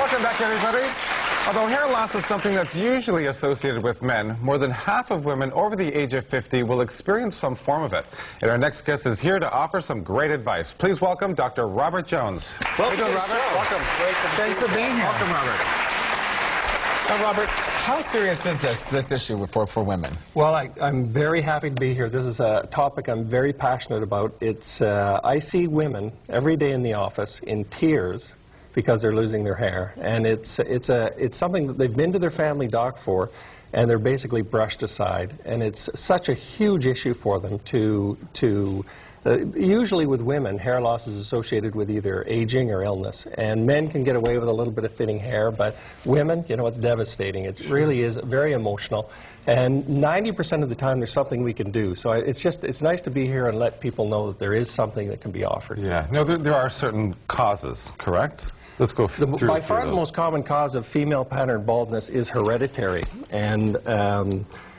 Welcome back, everybody. Although hair loss is something that's usually associated with men, more than half of women over the age of 50 will experience some form of it. And our next guest is here to offer some great advice. Please welcome Dr. Robert Jones. Welcome, Robert. Welcome. Thanks for being here. Welcome, Robert. Now, Robert, how serious is this issue for women? Well, I'm very happy to be here. This is a topic I'm very passionate about. I see women every day in the office in tears because they're losing their hair, and it's something that they've been to their family doc for, and they're basically brushed aside. And it's such a huge issue for them usually with women, hair loss is associated with either aging or illness. And men can get away with a little bit of thinning hair, but women, you know, it's devastating. It really is very emotional. And 90% of the time, there's something we can do. So it's nice to be here and let people know that there is something that can be offered. Yeah. No, there are certain causes, correct? Let's go through By far, the most common cause of female pattern baldness is hereditary. And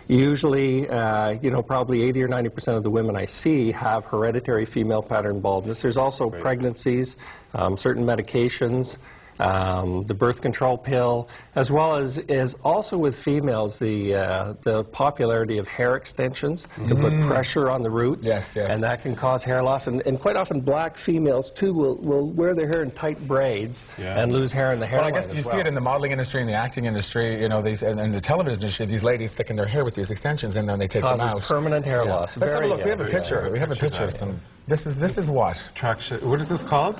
usually, you know, probably 80 or 90% of the women I see have hereditary female pattern baldness. There's also pregnancies, certain medications, the birth control pill, as well as also with females, the popularity of hair extensions can put pressure on the roots. Yes, yes. And that can cause hair loss. And quite often black females, too, will wear their hair in tight braids and lose hair in the hairline. Well, I guess you see it in the modeling industry and the acting industry, you know, and the television industry, these ladies thicken their hair with these extensions and then they take them out. Causes permanent hair loss. Let's have a look. We have a picture. We have a picture of some. This is what? Traction. What is this called?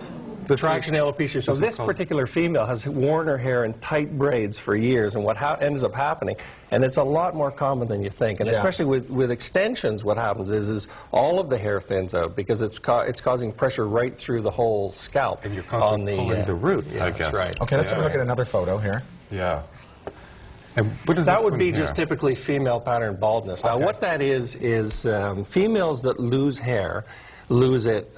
Traction alopecia. So this particular female has worn her hair in tight braids for years, and what ends up happening, and it's a lot more common than you think, and especially with extensions, what happens is all of the hair thins out because it's causing pressure right through the whole scalp. And you're constantly pulling the root, I guess. That's right. Okay, let's have a look at another photo here. Yeah. And what is that would be just typically female pattern baldness. Now, what that is females that lose hair lose it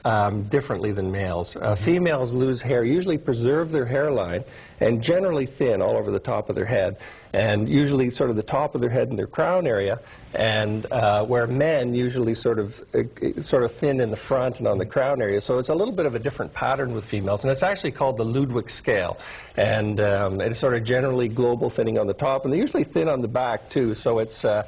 differently than males. Females lose hair, usually preserve their hairline, and generally thin all over the top of their head, and usually sort of the top of their head and their crown area, and where men usually sort of thin in the front and on the crown area. So it's a little bit of a different pattern with females, and it's actually called the Ludwig scale. And it's sort of generally global thinning on the top, and they usually thin on the back too. So it's a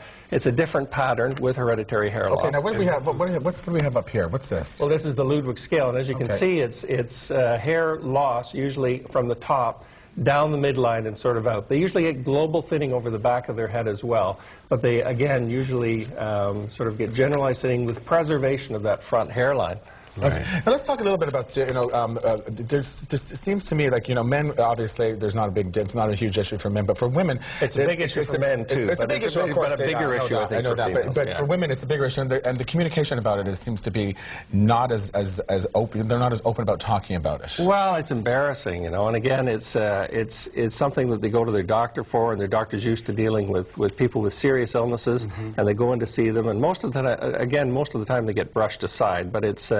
different pattern with hereditary hair loss. Okay, now what do we have? What do we have up here? What's this? Well, this is the Ludwig scale, and as you can see, it's hair loss usually from the top down the midline and sort of out. They usually get global thinning over the back of their head as well, but they, again, usually sort of get generalized thinning with preservation of that front hairline. Right. Okay. Now let's talk a little bit about, you know, it seems to me like, you know, men, obviously, it's not a huge issue for men, but for women... It's a big issue for men, too. It's a big issue, of course. But a bigger issue, I think, I know that, females, but for women, it's a bigger issue, and the communication about it seems to be not as open. They're not as open about talking about it. Well, it's embarrassing, you know, and again, it's something that they go to their doctor for, and their doctor's used to dealing with people with serious illnesses, and they go in to see them, and most of the time they get brushed aside, but it's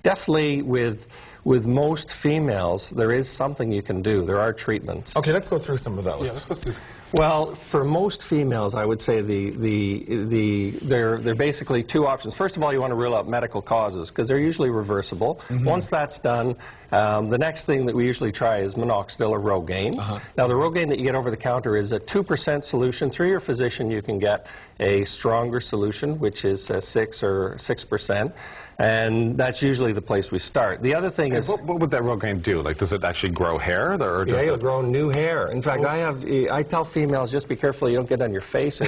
definitely with most females, there is something you can do. There are treatments. Okay, let's go through some of those. Yeah, let's go through. Well, for most females, I would say there are basically two options. First of all, you want to rule out medical causes because they're usually reversible. Once that's done, the next thing that we usually try is minoxidil or Rogaine. Now, the Rogaine that you get over the counter is a 2% solution. Through your physician, you can get a stronger solution, which is 6 or 6%. And that's usually the place we start. The other thing is... What would that Rogaine do? Like, does it actually grow hair? Or does it'll grow new hair. In fact, I tell females, just be careful you don't get on your face. So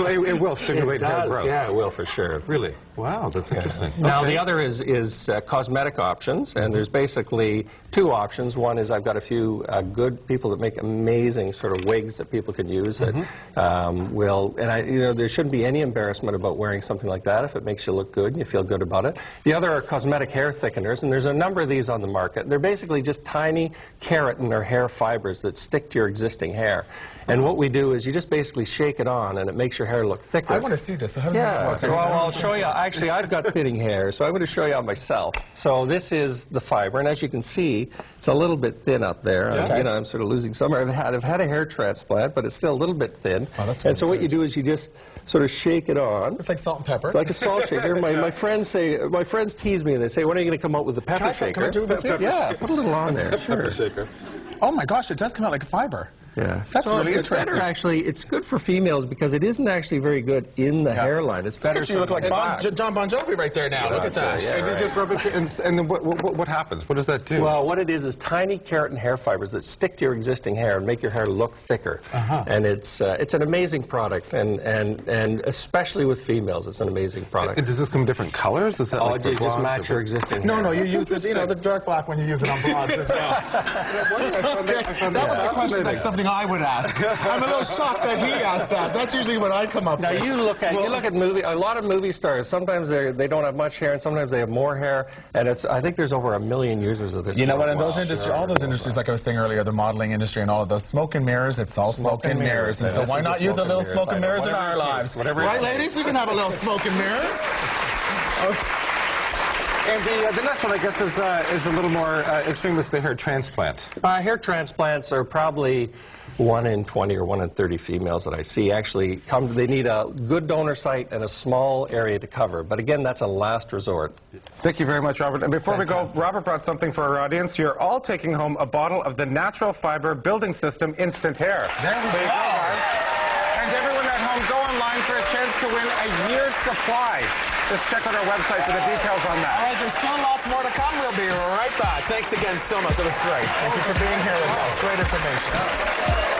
it will stimulate hair growth? Yeah, it will, for sure. Really? Wow, that's interesting. Now, the other is cosmetic options, and there's basically two options. One is I've got a few good people that make amazing sort of wigs that people can use that you know, there shouldn't be any embarrassment about wearing something like that if it makes you look good and you feel good about it. The other are cosmetic hair thickeners, and there's a number of these on the market. They're basically just tiny keratin or hair fibers that stick to your existing hair. And what we do is you just basically shake it on, and it makes your hair look thicker. I want to see this. So how does this work? So I'll show you. Actually, I've got thinning hair, so I'm going to show you on myself. So this is the fiber, and as you can see, it's a little bit thin up there. You know, I'm sort of losing some. I've had a hair transplant, but it's still a little bit thin. Oh, that's and so what you do is you just sort of shake it on. It's like salt and pepper. It's like a salt pepper shaker. My friends tease me and they say, when are you going to come out with the pepper shaker? Can I do it with you? Yeah, put a little on there. Sure. Pepper shaker. Oh my gosh, it does come out like a fiber. Yeah, That's so really it's interesting. better actually. It's good for females because it isn't actually very good in the hairline. It's better. Look at you, look like John Bon Jovi right there now. Look at that. Yeah, and you just rub it, and then what happens? What does that do? Well, what it is tiny keratin hair fibers that stick to your existing hair and make your hair look thicker. And it's an amazing product, and especially with females, it's an amazing product. Does this come in different colors? Is that like for just blondes match or- your existing No, hair. no, you use the, the dark black when you use it on blondes as well. That was a question like something I would ask. I'm a little shocked that he asked that. That's usually what I come up Now with. you look at a lot of movie stars. Sometimes they don't have much hair, and sometimes they have more hair. And I think there's over 1 million users of this. You know what? In those industries, all those industries, like I was saying earlier, the modeling industry and all of those smoke and mirrors. It's all smoke and mirrors. And so This why is not the use a smoke little and smoke and mirrors. mirrors in our lives? Whatever it Right, takes. ladies? You can have a little smoke and mirrors. And the next one, I guess, is a little more extreme. Is the hair transplant. Hair transplants are probably 1 in 20 or 1 in 30 females that I see actually they need a good donor site and a small area to cover. But again, that's a last resort. Thank you very much, Robert. And before Fantastic. we go, Robert brought something for our audience. You're all taking home a bottle of the Natural Fiber Building System Instant Hair. There we go. And everyone at home, go online for a chance to win a year's supply. Just check out our website for the details on All that. right, there's still lots more to come. We'll be right back. Thanks again so much. It was great. Thank you for being here with us. Great information.